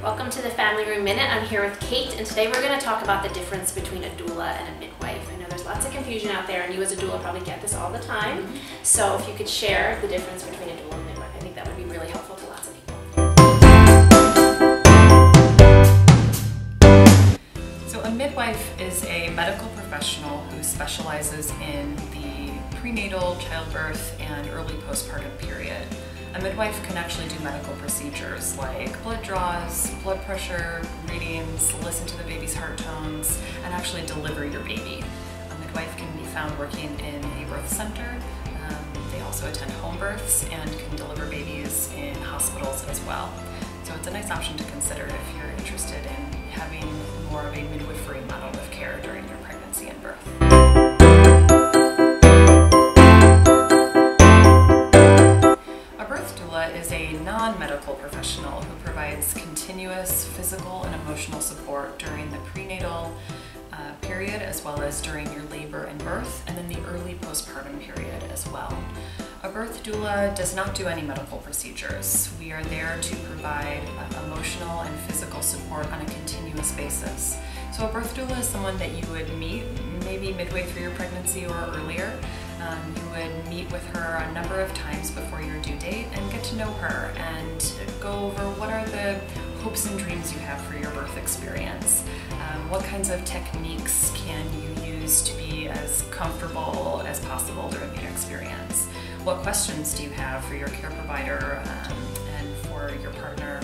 Welcome to the Family Room Minute. I'm here with Kate, and today we're going to talk about the difference between a doula and a midwife. I know there's lots of confusion out there, and you as a doula probably get this all the time. So if you could share the difference between a doula and a midwife, I think that would be really helpful to lots of people. So a midwife is a medical professional who specializes in the prenatal, childbirth, and early postpartum period. A midwife can actually do medical procedures like blood draws, blood pressure readings, listen to the baby's heart tones, and actually deliver your baby. A midwife can be found working in a birth center. They also attend home births and can deliver babies in hospitals as well. So it's a nice option to consider if you're interested in having more of a midwifery model of care during your pregnancy and birth. Is a non-medical professional who provides continuous physical and emotional support during the prenatal period, as well as during your labor and birth, and then the early postpartum period as well. A birth doula does not do any medical procedures. We are there to provide emotional and physical support on a continuous basis. So a birth doula is someone that you would meet maybe midway through your pregnancy or earlier. You would meet with her a number of times before your due date and get to know her and go over what are the hopes and dreams you have for your birth experience. What kinds of techniques can you use to be as comfortable as possible during the experience? What questions do you have for your care provider and for your partner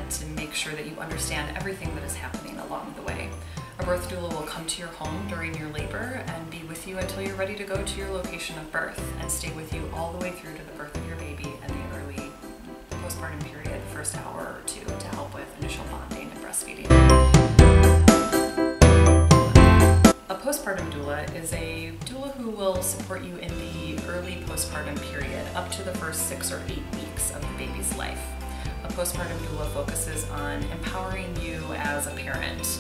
to make sure that you understand everything that is happening along the way? A birth doula will come to your home during your labor and be with you until you're ready to go to your location of birth and stay with you all the way through to the birth of your baby and the early postpartum period, the first hour or two, to help with initial bonding and breastfeeding. A postpartum doula is a doula who will support you in the early postpartum period up to the first 6 or 8 weeks of the baby's life. A postpartum doula focuses on empowering you as a parent.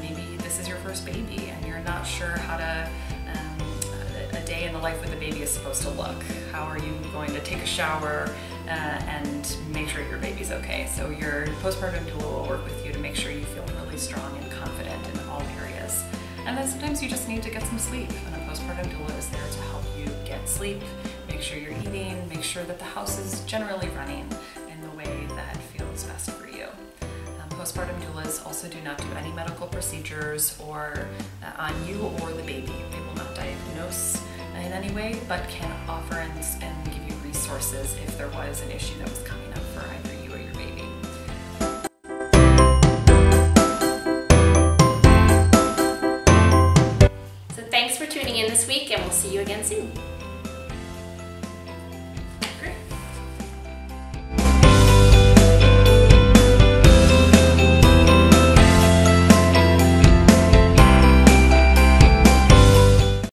Maybe this is your first baby and you're not sure how a day in the life with the baby is supposed to look. How are you going to take a shower and make sure your baby's okay? So your postpartum doula will work with you to make sure you feel really strong and confident in all areas. And then sometimes you just need to get some sleep, and a postpartum doula is there to help you get sleep, make sure you're eating, make sure that the house is generally running in the way that feels best for you. Postpartum doulas also do not do any medical procedures or on you or the baby. They will not diagnose in any way, but can offer and give you resources if there was an issue that was coming up for either you or your baby. So thanks for tuning in this week, and we'll see you again soon.